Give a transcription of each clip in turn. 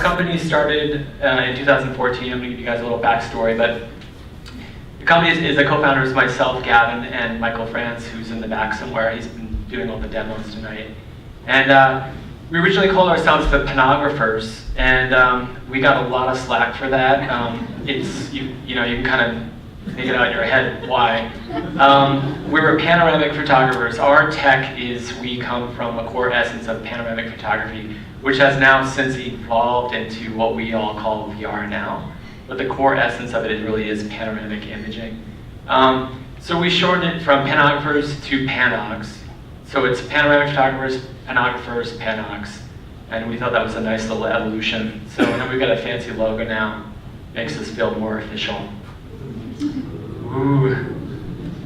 company started in 2014. I'm going to give you guys a little backstory, but the company is the co-founders, myself, Gavin, and Michael France, who's in the back somewhere. He's been doing all the demos tonight. And we originally called ourselves the Panographers, and we got a lot of slack for that. It's you know, you can kind of make it out in your head why. We were panoramic photographers. Our tech is, we come from a core essence of panoramic photography, which has now since evolved into what we all call VR now. But the core essence of it really is panoramic imaging. So we shortened it from panographers to Panogs. So it's panoramic photographers, panographers, Panogs. And we thought that was a nice little evolution. So then we've got a fancy logo now. Makes us feel more official. Ooh.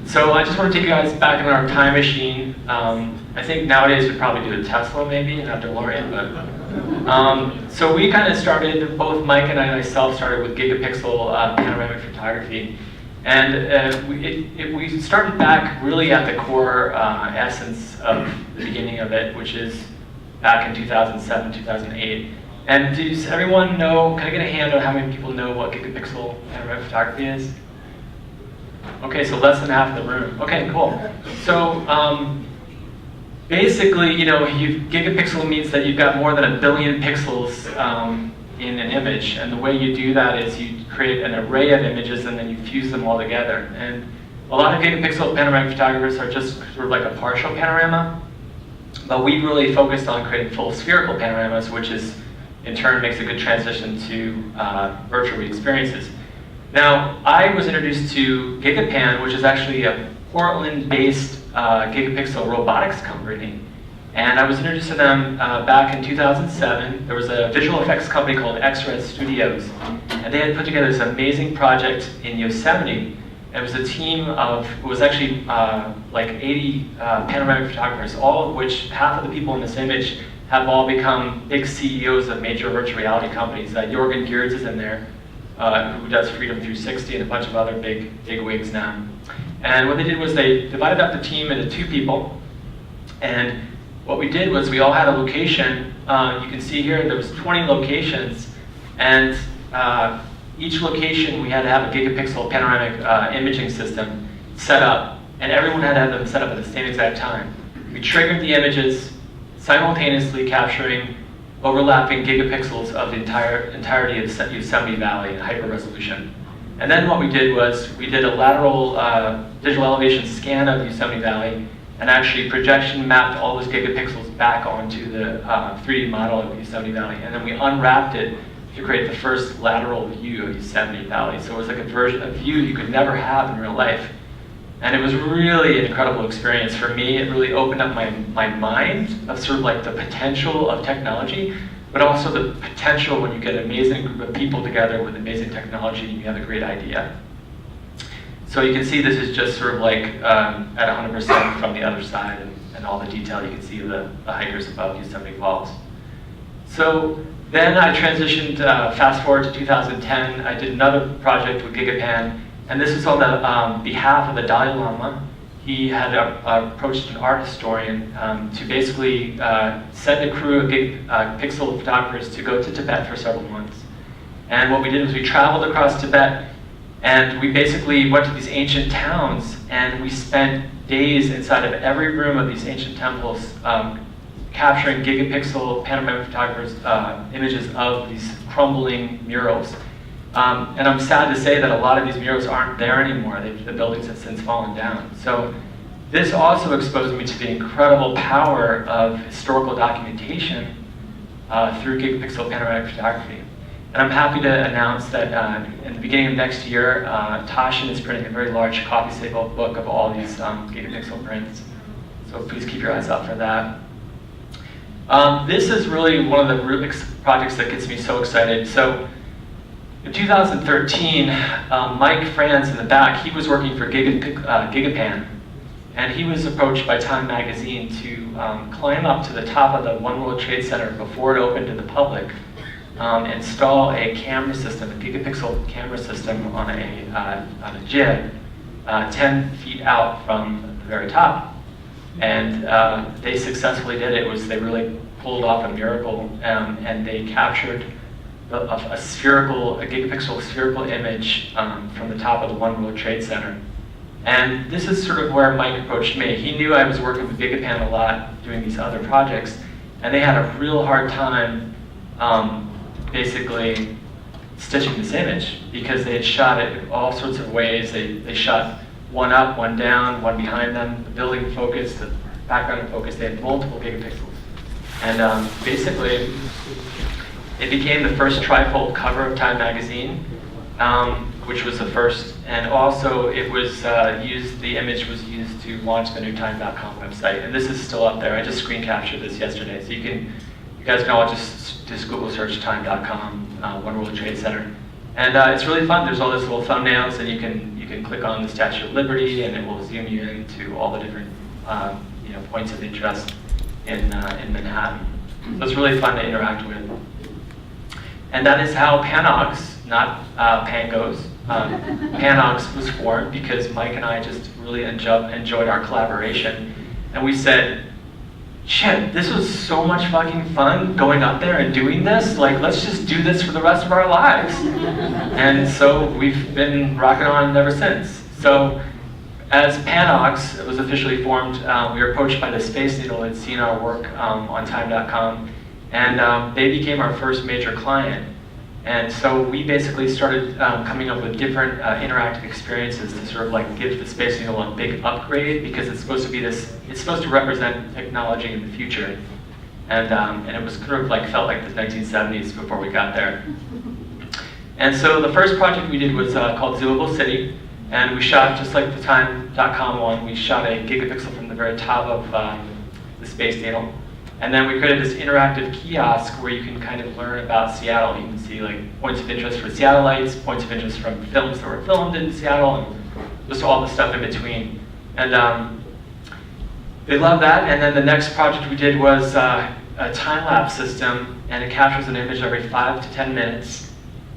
So I just want to take you guys back in our time machine. I think nowadays we'd probably do a Tesla maybe, not a DeLorean, but. So we kind of started, both Mike and I myself started with gigapixel panoramic photography. And we started back really at the core essence of the beginning of it, which is back in 2007, 2008. And does everyone know, can I get a hand on how many people know what gigapixel panoramic photography is? Okay, so less than half of the room. Okay, cool. So basically, you know, gigapixel means that you've got more than 1 billion pixels in an image, and the way you do that is you create an array of images and then you fuse them all together. And a lot of gigapixel panoramic photographers are just sort of like a partial panorama, but we really focused on creating full spherical panoramas, which is in turn makes a good transition to virtual experiences. Now, I was introduced to Gigapan, which is actually a Portland-based gigapixel robotics company. And I was introduced to them back in 2007. There was a visual effects company called X-Red Studios. And they had put together this amazing project in Yosemite. It was a team of, it was actually like 80 panoramic photographers, all of which, half of the people in this image have all become big CEOs of major virtual reality companies. Jorgen Geertz is in there, who does Freedom 360 and a bunch of other big wigs now. And what they did was they divided up the team into 2 people. And what we did was we all had a location. You can see here there was 20 locations, and each location we had to have a gigapixel panoramic imaging system set up, and everyone had to have them set up at the same exact time. We triggered the images, simultaneously capturing overlapping gigapixels of the entirety of Yosemite Valley in hyper resolution. And then what we did was we did a lateral digital elevation scan of Yosemite Valley, and actually projection mapped all those gigapixels back onto the 3D model of Yosemite Valley, and then we unwrapped it to create the first lateral view of Yosemite Valley. So it was like a view you could never have in real life. And it was really an incredible experience for me. It really opened up my mind of sort of like the potential of technology, but also the potential when you get an amazing group of people together with amazing technology and you have a great idea. So you can see this is just sort of like at 100% from the other side, and all the detail you can see of the hikers above Yosemite Falls. So then I transitioned, fast forward to 2010, I did another project with Gigapan, and this is on the behalf of the Dalai Lama. He had approached an art historian to basically send a crew of pixel photographers to go to Tibet for several months. And what we did was we traveled across Tibet, and we basically went to these ancient towns, and we spent days inside of every room of these ancient temples capturing gigapixel panoramic photographers' images of these crumbling murals. And I'm sad to say that a lot of these murals aren't there anymore. The buildings have since fallen down. So this also exposed me to the incredible power of historical documentation through gigapixel panoramic photography. And I'm happy to announce that in the beginning of next year, Tashin is printing a very large copy-stable book of all these gigapixel prints. So please keep your eyes out for that. This is really one of the projects that gets me so excited. So in 2013, Mike France in the back, he was working for Gigapan, and he was approached by Time Magazine to climb up to the top of the One World Trade Center before it opened to the public, install a camera system, a gigapixel camera system on a jib 10 feet out from the very top. And they successfully did it. They really pulled off a miracle, and they captured a gigapixel spherical image from the top of the One World Trade Center. And this is sort of where Mike approached me. He knew I was working with Gigapan a lot, doing these other projects, and they had a real hard time basically stitching this image because they had shot it all sorts of ways. They shot one up, one down, one behind them, the building focus, the background focus. They had multiple gigapixels. And basically, it became the first trifold cover of Time magazine, which was the first. And also, it was the image was used to launch the NewTime.com website. And this is still up there. I just screen captured this yesterday. So you guys can all just Google search time.com, One World Trade Center. And it's really fun. There's all these little thumbnails, and you can click on the Statue of Liberty, and it will zoom you into all the different points of interest in Manhattan. So it's really fun to interact with. And that is how Panogs, not Pangos, Panogs was formed because Mike and I just really enjoyed our collaboration. And we said, shit, this was so much fucking fun going up there and doing this. Like, let's just do this for the rest of our lives. And so we've been rocking on ever since. So as Panogs, it was officially formed, we were approached by the Space Needle and had seen our work on time.com. And they became our first major client. And so we basically started coming up with different interactive experiences to sort of like give the Space Needle a big upgrade because it's supposed to be it's supposed to represent technology in the future. And it was sort of like, felt like the 1970s before we got there. And so the first project we did was called Zoomable City. And we shot, just like the time.com one, we shot a gigapixel from the very top of the Space Needle. And then we created this interactive kiosk where you can kind of learn about Seattle. You can see like points of interest for Seattleites, points of interest from films that were filmed in Seattle, and just all the stuff in between. And they loved that. And then the next project we did was a time-lapse system, and it captures an image every 5 to 10 minutes,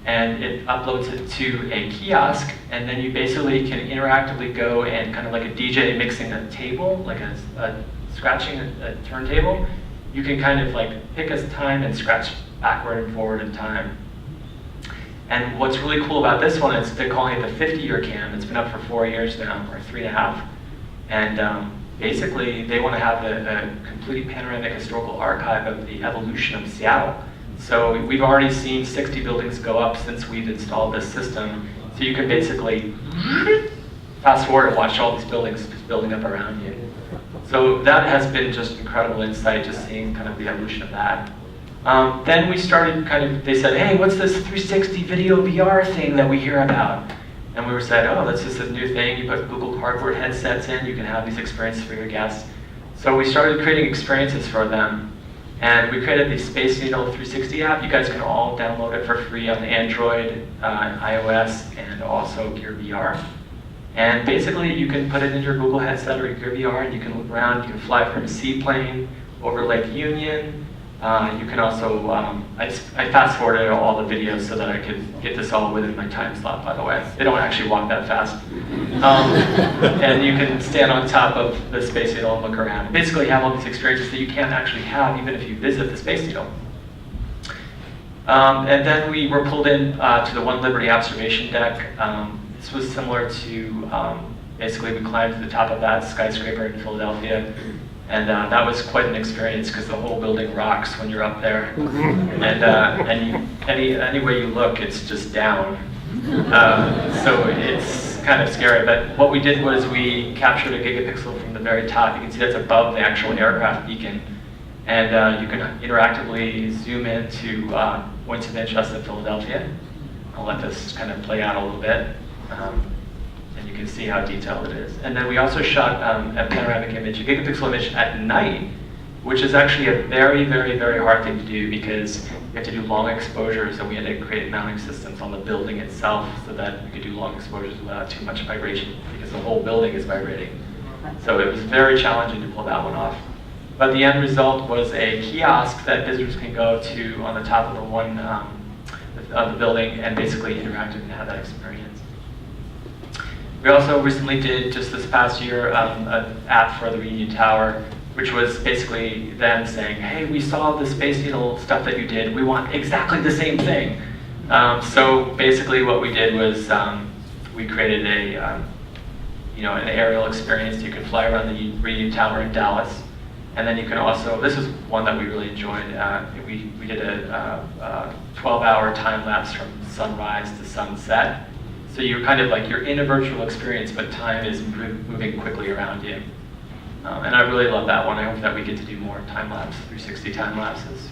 and it uploads it to a kiosk, and then you basically can interactively go and kind of like a DJ mixing a table, like scratching a turntable. You can kind of like pick a time and scratch backward and forward in time. And what's really cool about this one is they're calling it the 50-year cam. It's been up for 4 years now, or 3.5. And basically, they want to have a complete panoramic historical archive of the evolution of Seattle. So we've already seen 60 buildings go up since we've installed this system. So you can basically fast forward and watch all these buildings just building up around you. So that has been just incredible insight, just seeing kind of the evolution of that. Then we started they said, hey, what's this 360 video VR thing that we hear about? And we were said, oh, that's just a new thing. You put Google Cardboard headsets in, you can have these experiences for your guests. So we started creating experiences for them. And we created the Space Needle 360 app. You guys can all download it for free on Android, iOS, and also Gear VR. And basically, you can put it in your Google headset or your Gear VR, and you can look around. You can fly from a seaplane over Lake Union. You can also, I fast-forwarded all the videos so that I could get this all within my time slot, by the way. They don't actually walk that fast. And you can stand on top of the Space Needle and look around. Basically, have all these experiences that you can't actually have even if you visit the Space Needle. And then we were pulled in to the One Liberty observation deck. This was similar to, basically we climbed to the top of that skyscraper in Philadelphia. And that was quite an experience because the whole building rocks when you're up there. And any way you look, it's just down. So it's kind of scary. But what we did was we captured a gigapixel from the very top. You can see that's above the actual aircraft beacon. And you can interactively zoom in to points of interest in Philadelphia. I'll let this kind of play out a little bit. And you can see how detailed it is. And then we also shot a panoramic image, a gigapixel image at night, which is actually a very, very, very hard thing to do because you have to do long exposures, and we had to create mounting systems on the building itself so that we could do long exposures without too much vibration because the whole building is vibrating. So it was very challenging to pull that one off. But the end result was a kiosk that visitors can go to on the top of the building and basically interact and have that experience. We also recently did, just this past year, an app for the Reunion Tower, which was basically them saying, hey, we saw the Space Needle stuff that you did. We want exactly the same thing. So basically what we did was we created an aerial experience. You can fly around the Union Tower in Dallas. And then you can also, this is one that we really enjoyed. We did a 12-hour time lapse from sunrise to sunset. So you're kind of like, you're in a virtual experience, but time is moving quickly around you. And I really love that one. I hope that we get to do more time lapse, 360 time lapses.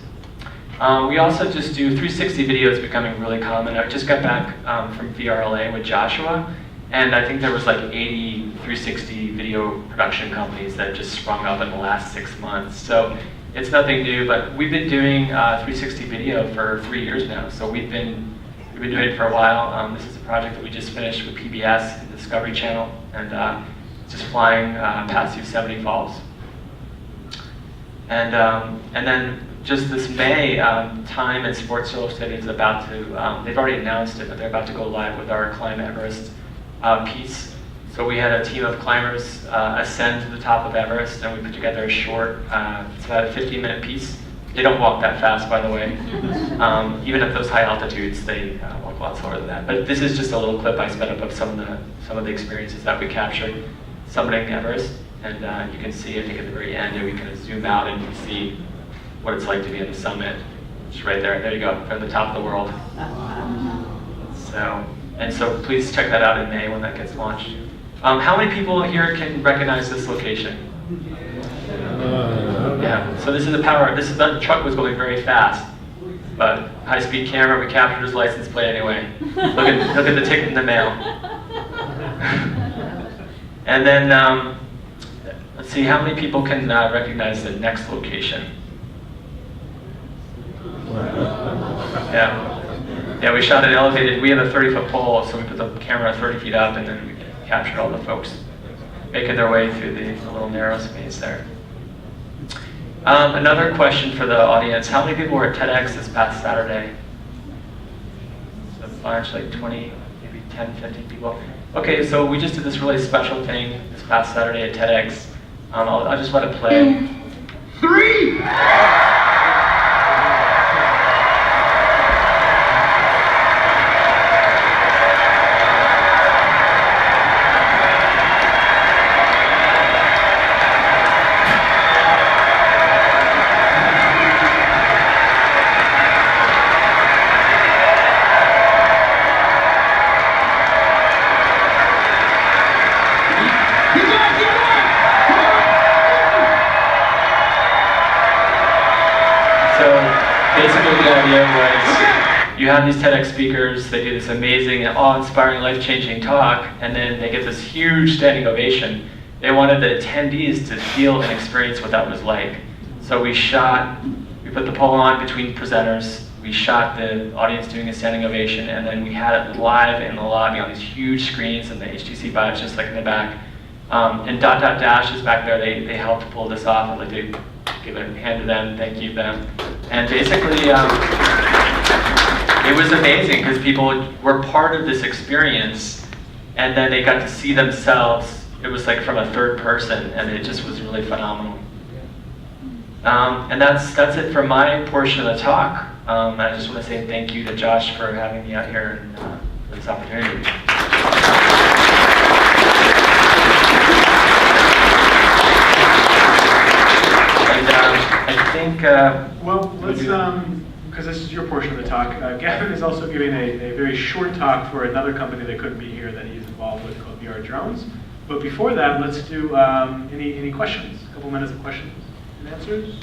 We also just do 360 videos becoming really common. I just got back from VRLA with Joshua, and I think there was like 80 360 video production companies that just sprung up in the last 6 months. So it's nothing new, but we've been doing 360 video for 3 years now. So we've been doing it for a while. This is a project that we just finished with PBS and Discovery Channel, and just flying past Yosemite Falls. And then just this May, Time and Sports Illustrated is about to, they've already announced it, but they're about to go live with our Climb Everest piece. So we had a team of climbers ascend to the top of Everest, and we put together a short, it's about a 15-minute piece. They don't walk that fast, by the way. Even at those high altitudes, they walk a lot slower than that. But this is just a little clip I sped up of some of the experiences that we captured summiting Everest. And you can see, I think at the very end, we kind of zoom out and you see what it's like to be at the summit. It's right there. There you go. They're at the top of the world. So please check that out in May when that gets launched. How many people here can recognize this location? Yeah. So this is the truck was going very fast, but high-speed camera. We captured his license plate anyway. Look at the ticket in the mail. And then let's see, how many people can recognize the next location? Yeah, we shot it elevated. We have a 30-foot pole, so we put the camera 30 feet up, and then we captured all the folks making their way through the little narrow space there. Another question for the audience: how many people were at TEDx this past Saturday? A bunch, like 20, maybe 10, 15 people. Okay, so we just did this really special thing this past Saturday at TEDx. I'll just let it play. 3! You have these TEDx speakers, they do this amazing, awe-inspiring, life-changing talk, and then they get this huge standing ovation. They wanted the attendees to feel and experience what that was like. So we put the pole on between presenters, we shot the audience doing a standing ovation, and then we had it live in the lobby on these huge screens, and the HTC Vive's just like in the back. And Dash is back there, they helped pull this off. I'd like to give a hand to them, thank you them. And basically, it was amazing because people were part of this experience, and then they got to see themselves. It was like from a third person, and it just was really phenomenal. And that's it for my portion of the talk. I just want to say thank you to Josh for having me out here and for this opportunity. And I think well, let's because this is your portion of the talk. Gavin is also giving a very short talk for another company that couldn't be here that he's involved with called VR Drones. But before that, let's do any questions. A couple minutes of questions and answers.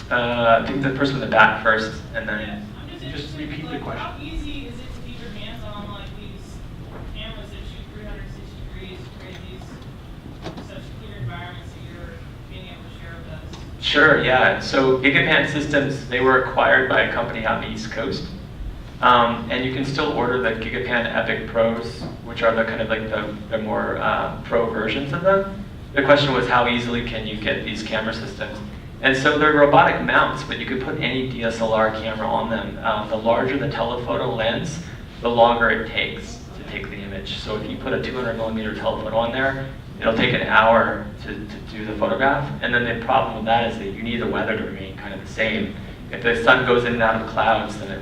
I think the person in the back first, and then just repeat the question. How easy is it to keep your hands on like these cameras that shoot 360 degrees, create these such clear environments that you're being able to share with us? Sure, yeah. So Gigapan Systems, they were acquired by a company on the East Coast. And you can still order the Gigapan Epic Pros, which are the kind of like the more pro versions of them. The question was, how easily can you get these camera systems? And so they're robotic mounts, but you could put any DSLR camera on them. The larger the telephoto lens, the longer it takes to take the image. So if you put a 200 millimeter telephoto on there, it'll take an hour to do the photograph. And then the problem with that is that you need the weather to remain kind of the same. If the sun goes in and out of clouds, then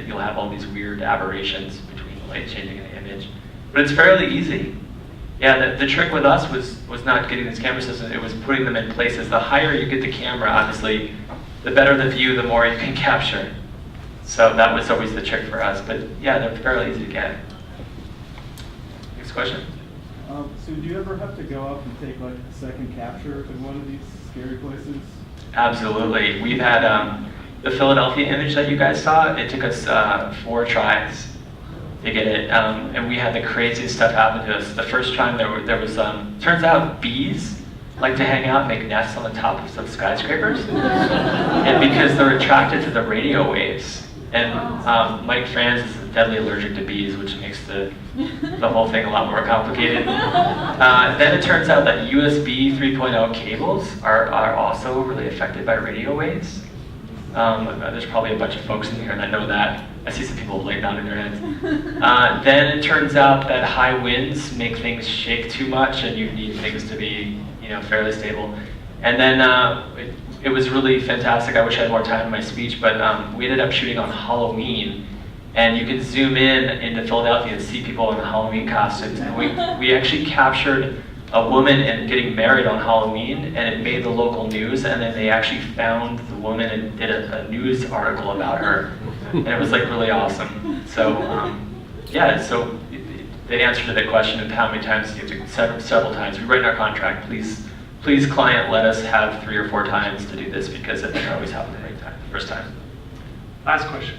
you'll have all these weird aberrations between the light changing and the image. But it's fairly easy. Yeah, the trick with us was not getting these camera systems, it was putting them in places. The higher you get the camera, obviously, the better the view, the more you can capture. So that was always the trick for us. But yeah, they're fairly easy to get. Next question? So do you ever have to go up and take like a second capture in one of these scary places? Absolutely. We've had the Philadelphia image that you guys saw, it took us 4 tries to get it. And we had the craziest stuff happen to us. The first time there was turns out bees like to hang out and make nests on the top of some skyscrapers. And because they're attracted to the radio waves. And Mike Franz is deadly allergic to bees, which makes the whole thing a lot more complicated. Then it turns out that USB 3.0 cables are also really affected by radio waves. There's probably a bunch of folks in here that know that. I see some people like nodding their heads. Then it turns out that high winds make things shake too much, and you need things to be, fairly stable. And then it was really fantastic. I wish I had more time in my speech, but we ended up shooting on Halloween, and you can zoom in into Philadelphia and see people in Halloween costumes. And we actually captured a woman and getting married on Halloween, and it made the local news, and then they actually found the woman and did a news article about her, and it was like really awesome. So yeah, so the answer to the question of how many times you have to, several times, we write in our contract, please client, let us have 3 or 4 times to do this, because it doesn't always happen the right time, first time. Last question.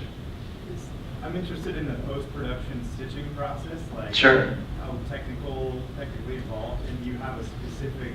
I'm interested in the post-production stitching process, like Sure. how technically involved, and do you have a specific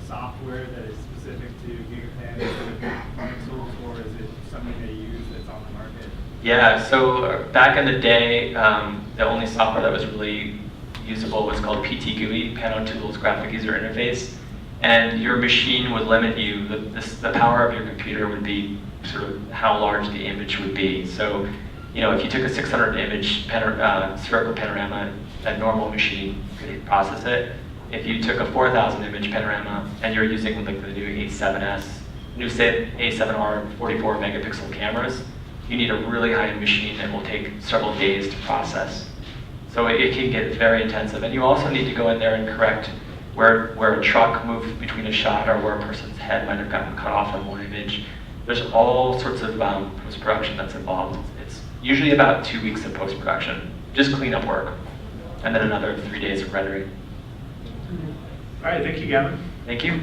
software that is specific to Gigapan or Pixels, or is it something they use that's on the market? Yeah, so back in the day, the only software that was really usable was called PT-GUI, Panogs Graphic User Interface. And your machine would limit you, the power of your computer would be sort of how large the image would be. So, if you took a 600 image spherical panorama, a normal machine could process it. If you took a 4,000 image panorama and you're using like the new A7R 44 megapixel cameras, you need a really high machine that will take several days to process. So it can get very intensive. And you also need to go in there and correct where a truck moved between a shot or where a person's head might have gotten cut off on one image. There's all sorts of post-production that's involved. It's usually about 2 weeks of post-production, just cleanup work, and then another 3 days of rendering. All right, thank you, Gavin. Thank you.